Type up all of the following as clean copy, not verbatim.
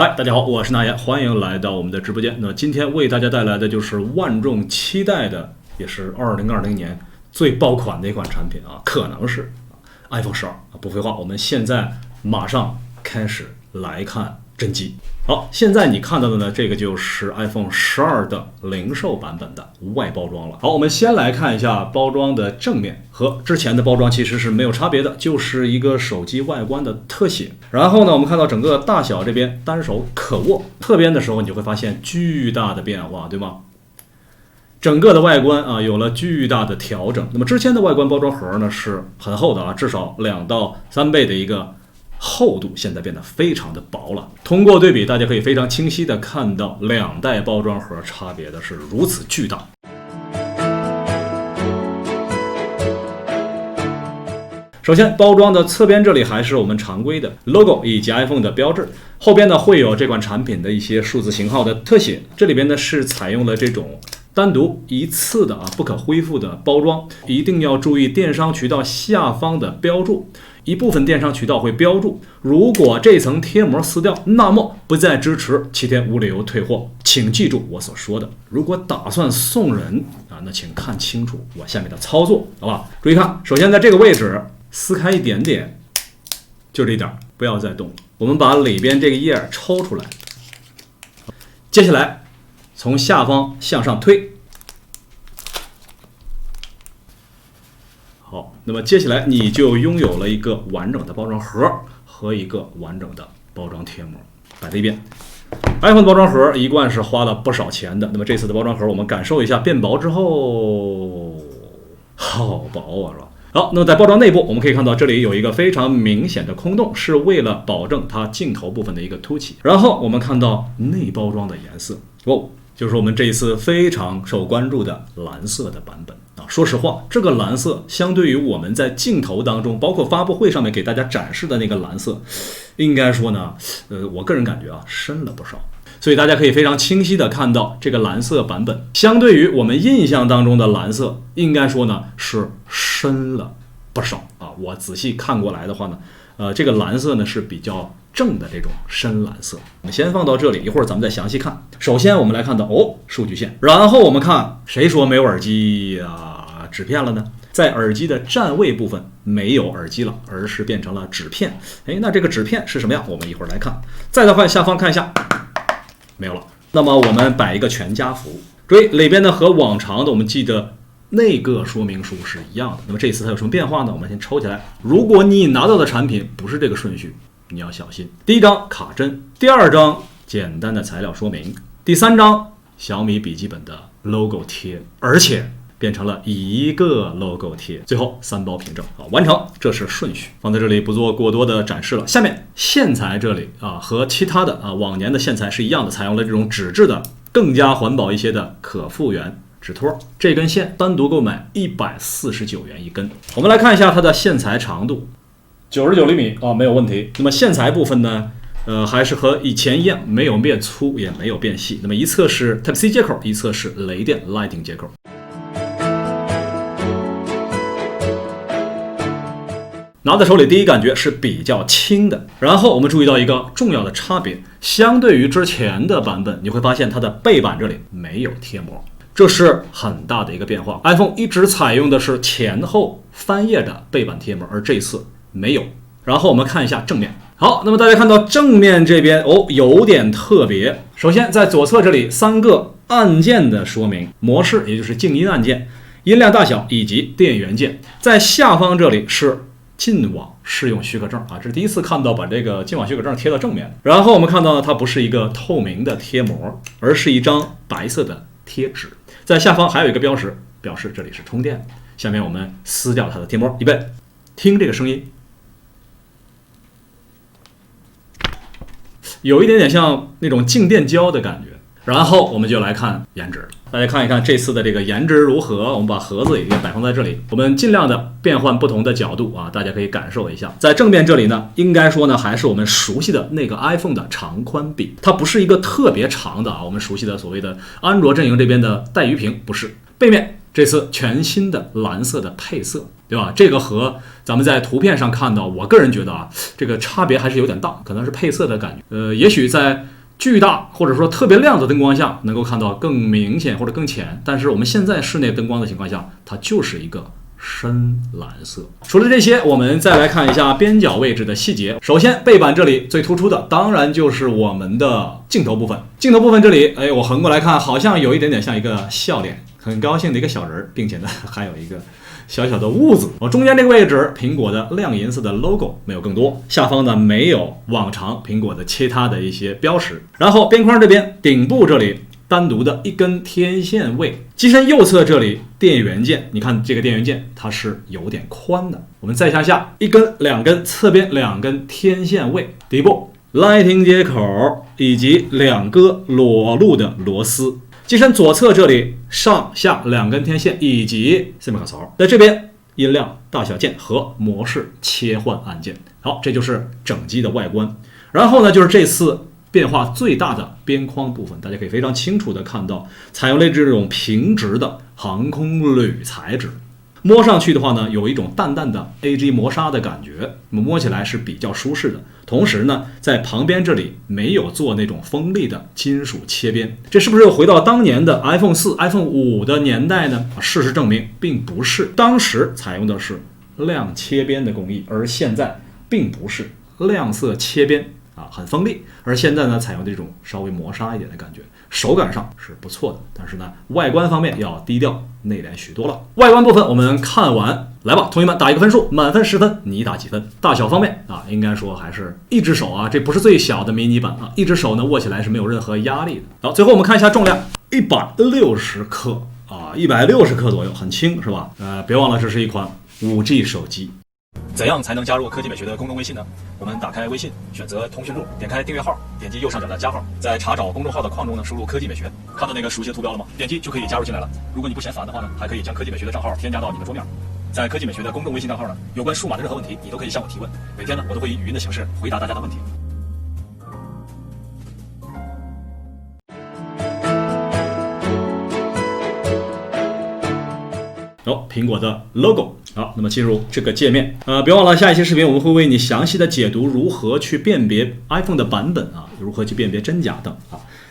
嗨，大家好，我是那言，欢迎来到我们的直播间。那今天为大家带来的就是万众期待的，也是2020年最爆款的一款产品啊，可能是 iPhone 12啊。不废话，我们现在马上开始来看真机。好，现在你看到的呢，这个就是 iPhone 12的零售版本的外包装了。好，我们先来看一下包装的正面，和之前的包装其实是没有差别的，就是一个手机外观的特写。然后呢，我们看到整个大小这边单手可握，侧边的时候你就会发现巨大的变化，对吗？整个的外观啊有了巨大的调整。那么之前的外观包装盒呢是很厚的啊，至少2到3倍的一个厚度，现在变得非常的薄了。通过对比，大家可以非常清晰的看到2代包装盒差别的是如此巨大。首先，包装的侧边这里还是我们常规的 logo 以及 iPhone 的标志，后边呢会有这款产品的一些数字型号的特写。这里边呢是采用了这种单独一次的不可恢复的包装，一定要注意电商渠道下方的标注。一部分电商渠道会标注，如果这层贴膜撕掉，那么不再支持7天无理由退货。请记住我所说的，如果打算送人那请看清楚我下面的操作，好吧？注意看，首先在这个位置撕开一点点，就这一点，不要再动了。我们把里边这个页抽出来，接下来从下方向上推。好，那么接下来你就拥有了一个完整的包装盒和一个完整的包装贴膜，摆在一边。iPhone 的包装盒一贯是花了不少钱的，那么这次的包装盒我们感受一下变薄之后，好薄啊，是吧？好，那么在包装内部我们可以看到这里有一个非常明显的空洞，是为了保证它镜头部分的一个凸起。然后我们看到内包装的颜色就是我们这一次非常受关注的蓝色的版本啊。说实话，这个蓝色相对于我们在镜头当中，包括发布会上面给大家展示的那个蓝色，应该说呢，我个人感觉深了不少。所以大家可以非常清晰的看到，这个蓝色版本相对于我们印象当中的蓝色，应该说呢是深了不少啊。我仔细看过来的话呢，这个蓝色呢是比较正的这种深蓝色。我们先放到这里，一会儿咱们再详细看。首先我们来看到数据线，然后我们看谁说没有耳机纸片了呢？在耳机的占位部分没有耳机了，而是变成了纸片。那这个纸片是什么样？我们一会儿来看。再的话下方看一下，没有了。那么我们摆一个全家福，注意里边呢和往常的我们记得那个说明书是一样的。那么这一次它有什么变化呢？我们先抽起来。如果你拿到的产品不是这个顺序，你要小心。第一张卡针，第2张简单的材料说明，第3张小米笔记本的 logo 贴，而且变成了一个 logo 贴，最后3包凭证完成。这是顺序，放在这里不做过多的展示了。下面线材这里和其他的往年的线材是一样的，采用了这种纸质的更加环保一些的可复原纸托。这根线单独购买149元一根。我们来看一下它的线材长度，99厘米没有问题。那么线材部分呢，还是和以前一样，没有变粗也没有变细。那么一侧是 Type-C 接口，一侧是雷电 Lightning 接口。拿在手里第一感觉是比较轻的。然后我们注意到一个重要的差别，相对于之前的版本，你会发现它的背板这里没有贴膜，这是很大的一个变化。iPhone 一直采用的是前后翻页的背板贴膜，而这次没有。然后我们看一下正面。好，那么大家看到正面这边有点特别。首先在左侧这里3个按键的说明，模式也就是静音按键、音量大小以及电源键。在下方这里是进网试用许可证这是第一次看到把这个进网许可证贴到正面。然后我们看到它不是一个透明的贴膜，而是一张白色的贴纸。在下方还有一个标识，表示这里是充电。下面我们撕掉它的贴膜，预备，听这个声音，有一点点像那种静电胶的感觉。然后我们就来看颜值，大家看一看这次的这个颜值如何。我们把盒子也摆放在这里，我们尽量的变换不同的角度大家可以感受一下。在正面这里呢，应该说呢还是我们熟悉的那个 iPhone 的长宽比，它不是一个特别长的我们熟悉的所谓的安卓阵营这边的带鱼屏，不是。背面这次全新的蓝色的配色，对吧？这个和咱们在图片上看到，我个人觉得啊，这个差别还是有点大，可能是配色的感觉。也许在巨大或者说特别亮的灯光下，能够看到更明显或者更浅，但是我们现在室内灯光的情况下，它就是一个深蓝色。除了这些，我们再来看一下边角位置的细节。首先，背板这里最突出的，当然就是我们的镜头部分。镜头部分这里，我横过来看，好像有一点点像一个笑脸，很高兴的一个小人，并且呢，还有一个小小的痦子。中间这个位置，苹果的亮银色的 logo 没有更多，下方呢没有往常苹果的其他的一些标识。然后边框这边，顶部这里单独的一根天线位，机身右侧这里电源键，你看这个电源键它是有点宽的。我们再向下，一根、两根，侧边两根天线位，底部 Lightning 接口以及2个裸露的螺丝。机身左侧这里上下2根天线以及 SIM 卡槽，在这边音量大小键和模式切换按键。好，这就是整机的外观。然后呢，就是这次变化最大的边框部分，大家可以非常清楚的看到，采用了这种平直的航空铝材质，摸上去的话呢，有一种淡淡的 AG 磨砂的感觉，摸起来是比较舒适的。同时呢，在旁边这里没有做那种锋利的金属切边，这是不是又回到当年的 iPhone 4、iPhone 5的年代呢？事实证明并不是，当时采用的是亮切边的工艺，而现在并不是亮色切边。很锋利，而现在呢，采用这种稍微磨砂一点的感觉，手感上是不错的，但是呢，外观方面要低调内敛许多了。外观部分我们看完，来吧，同学们打一个分数，满分10分，你打几分？大小方面应该说还是一只手这不是最小的迷你版一只手呢握起来是没有任何压力的。好，最后我们看一下重量，160克160克左右，很轻是吧？别忘了这是一款5G 手机。怎样才能加入科技美学的公众微信呢？我们打开微信，选择通讯录，点开订阅号，点击右上角的加号，在查找公众号的框中呢输入科技美学，看到那个熟悉的图标了吗？点击就可以加入进来了。如果你不嫌烦的话呢，还可以将科技美学的账号添加到你的桌面。在科技美学的公众微信账号呢，有关数码的任何问题，你都可以向我提问。每天呢，我都会以语音的形式回答大家的问题。苹果的 logo。好，那么进入这个界面，别忘了下一期视频我们会为你详细的解读如何去辨别 iPhone 的版本如何去辨别真假等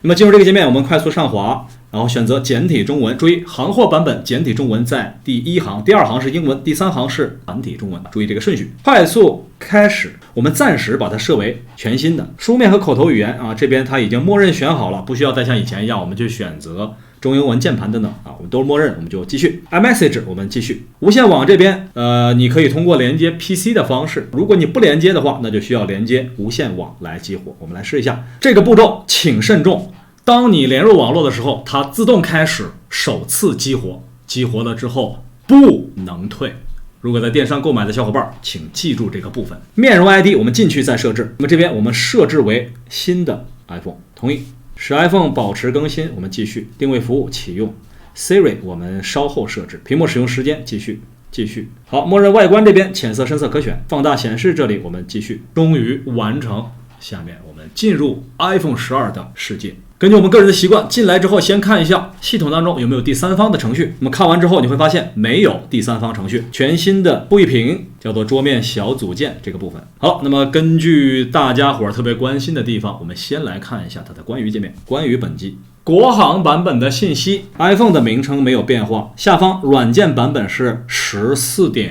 那么进入这个界面，我们快速上滑，然后选择简体中文。注意，行货版本简体中文在第1行，第2行是英文，第3行是繁体中文。注意这个顺序。快速开始，我们暂时把它设为全新的书面和口头语言这边它已经默认选好了，不需要再像以前一样，我们就选择中英文键盘等等我们都默认，我们就继续。iMessage 我们继续。无线网这边你可以通过连接 PC 的方式，如果你不连接的话，那就需要连接无线网来激活。我们来试一下这个步骤，请慎重。当你连入网络的时候，它自动开始首次激活，激活了之后不能退。如果在电商购买的小伙伴，请记住这个部分。面容 ID 我们进去再设置，那么这边我们设置为新的 iPhone， 同意。使 iPhone 保持更新，我们继续。定位服务启用。Siri 我们稍后设置。屏幕使用时间继续。好，默认外观这边浅色深色可选，放大显示这里我们继续。终于完成，下面我们进入 iPhone 12的世界。根据我们个人的习惯，进来之后先看一下系统当中有没有第三方的程序。那么看完之后你会发现没有第三方程序，全新的布艺屏叫做桌面小组件这个部分。好，那么根据大家伙特别关心的地方，我们先来看一下它的关于界面。关于本机国行版本的信息， iPhone 的名称没有变化，下方软件版本是 14.1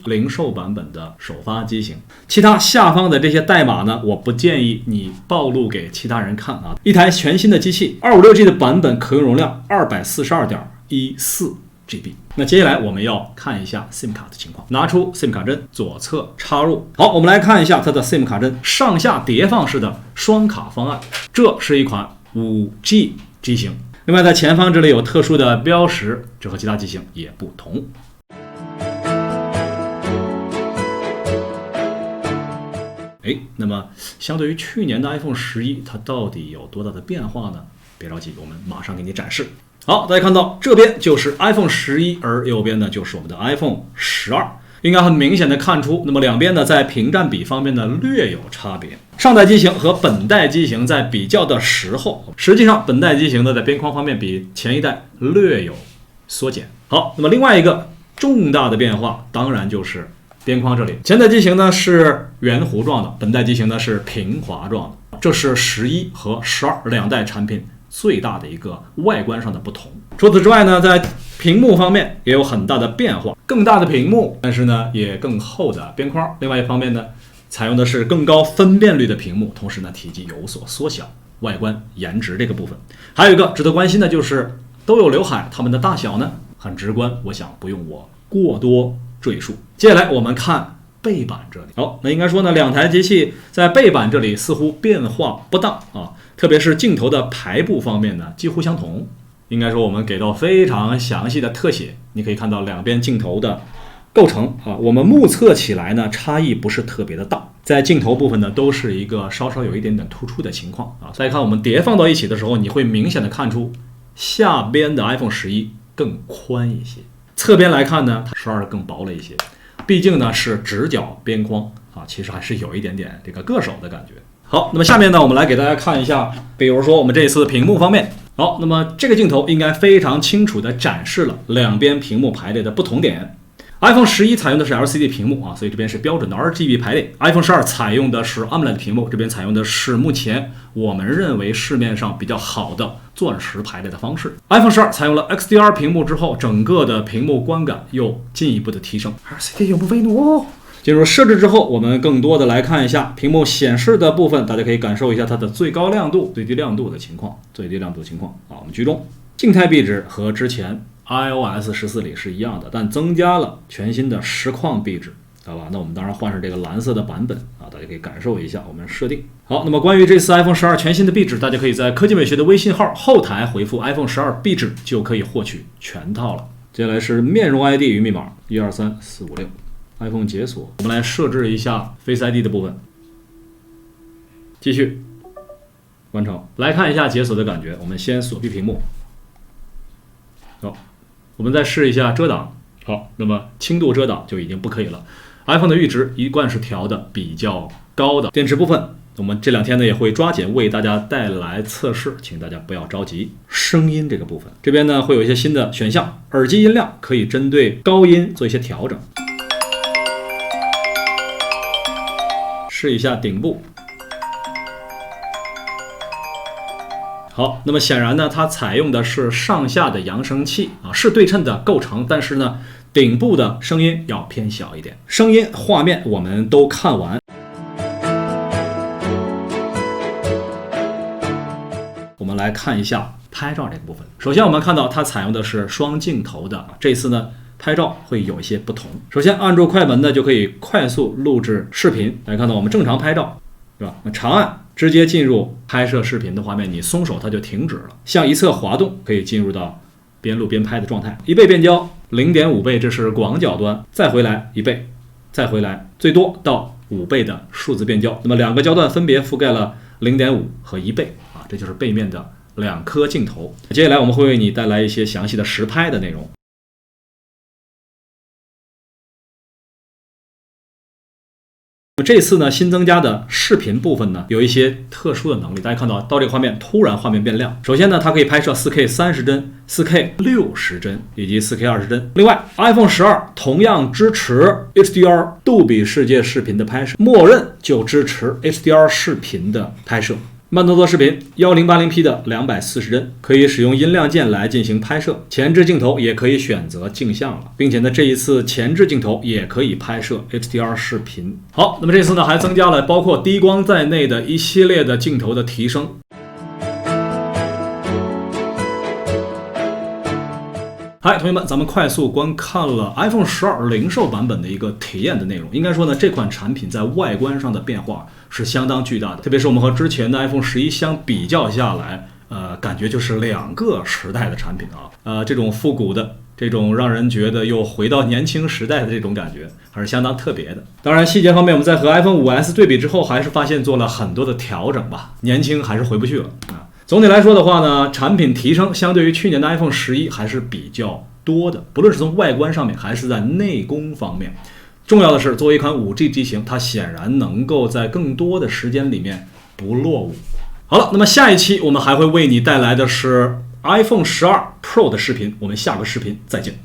零售版本的首发机型，其他下方的这些代码呢，我不建议你暴露给其他人看一台全新的机器 256G 的版本，可用容量 242.14GB。 那接下来我们要看一下 SIM 卡的情况，拿出 SIM 卡针，左侧插入。好，我们来看一下它的 SIM 卡针上下叠放式的双卡方案，这是一款 5G 机型。另外在前方这里有特殊的标识，这和其他机型也不同。那么相对于去年的 iPhone 11，它到底有多大的变化呢？别着急，我们马上给你展示。好，大家看到这边就是 iPhone 11，而右边呢就是我们的 iPhone 12，应该很明显的看出，那么两边呢在屏占比方面呢略有差别。上代机型和本代机型在比较的时候，实际上本代机型呢在边框方面比前一代略有缩减。好，那么另外一个重大的变化，当然就是边框这里，前代机型呢是圆弧状的，本代机型呢是平滑状的，这是11和12两代产品最大的一个外观上的不同。除此之外呢，在屏幕方面也有很大的变化，更大的屏幕，但是呢也更厚的边框。另外一方面呢，采用的是更高分辨率的屏幕，同时呢体积有所缩小，外观颜值这个部分。还有一个值得关心的就是都有刘海，它们的大小呢很直观，我想不用我过多赘述。接下来我们看背板这里。好，那应该说呢，两台机器在背板这里似乎变化不大啊，特别是镜头的排布方面呢几乎相同。应该说我们给到非常详细的特写，你可以看到两边镜头的构成啊，我们目测起来呢差异不是特别的大，在镜头部分呢都是一个稍稍有一点点突出的情况啊。再看我们叠放到一起的时候，你会明显的看出下边的 iPhone 11更宽一些，侧边来看呢它12更薄了一些，毕竟呢是直角边框啊，其实还是有一点点这个硌手的感觉。好，那么下面呢我们来给大家看一下，比如说我们这次屏幕方面。好，那么这个镜头应该非常清楚地展示了两边屏幕排列的不同点。iPhone 11采用的是 LCD 屏幕啊，所以这边是标准的 RGB 排列。iPhone 12采用的是 AMOLED 屏幕，这边采用的是目前我们认为市面上比较好的钻石排列的方式。iPhone 12采用了 XDR 屏幕之后，整个的屏幕观感又进一步的提升。LCD 永不为奴哦。进入设置之后，我们更多的来看一下屏幕显示的部分，大家可以感受一下它的最高亮度、最低亮度的情况。啊，我们居中，静态壁纸和之前 iOS 14里是一样的，但增加了全新的实况壁纸，好吧？那我们当然换成这个蓝色的版本啊，大家可以感受一下我们设定。好，那么关于这次 iPhone 12全新的壁纸，大家可以在科技美学的微信号后台回复 iPhone 12壁纸就可以获取全套了。接下来是面容 ID 与密码123456。iPhone 解锁，我们来设置一下 Face ID 的部分，继续完成。来看一下解锁的感觉，我们先锁闭屏幕。好，我们再试一下遮挡。好，那么轻度遮挡就已经不可以了。iPhone 的阈值一贯是调的比较高的。电池部分，我们这两天呢也会抓紧为大家带来测试，请大家不要着急。声音这个部分，这边呢会有一些新的选项，耳机音量可以针对高音做一些调整。试一下顶部。好，那么显然呢，它采用的是上下的扬声器啊，是对称的构成，但是呢，顶部的声音要偏小一点。声音、画面我们都看完。我们来看一下拍照这个部分。首先我们看到它采用的是双镜头的，这次呢拍照会有一些不同。首先按住快门呢，就可以快速录制视频。大家看到我们正常拍照，是吧？那长按直接进入拍摄视频的画面，你松手它就停止了。向一侧滑动，可以进入到边录边拍的状态。1倍变焦，0.5倍，这是广角端，再回来1倍，再回来，最多到5倍的数字变焦。那么两个焦段分别覆盖了0.5和1倍啊，这就是背面的2颗镜头。接下来我们会为你带来一些详细的实拍的内容。这次呢，新增加的视频部分呢，有一些特殊的能力。大家看到这个画面，突然画面变亮。首先呢，它可以拍摄 4K 30帧、4K 60帧以及 4K 20帧。另外 ，iPhone 12同样支持 HDR 杜比世界视频的拍摄，默认就支持 HDR 视频的拍摄。慢动作视频 1080p 的240帧，可以使用音量键来进行拍摄。前置镜头也可以选择镜像了，并且呢，这一次前置镜头也可以拍摄 HDR 视频。好，那么这次呢还增加了包括低光在内的一系列的镜头的提升。嗨，同学们，咱们快速观看了 iPhone 12零售版本的一个体验的内容。应该说呢，这款产品在外观上的变化是相当巨大的，特别是我们和之前的 iPhone 11相比较下来，感觉就是2个时代的产品啊。这种复古的，这种让人觉得又回到年轻时代的这种感觉，还是相当特别的。当然，细节方面我们在和 iPhone 5S 对比之后，还是发现做了很多的调整吧，年轻还是回不去了啊。总体来说的话呢，产品提升相对于去年的 iPhone 11还是比较多的，不论是从外观上面还是在内功方面。重要的是，作为一款 5G 机型，它显然能够在更多的时间里面不落伍。好了，那么下一期我们还会为你带来的是 iPhone 12 Pro 的视频，我们下个视频再见。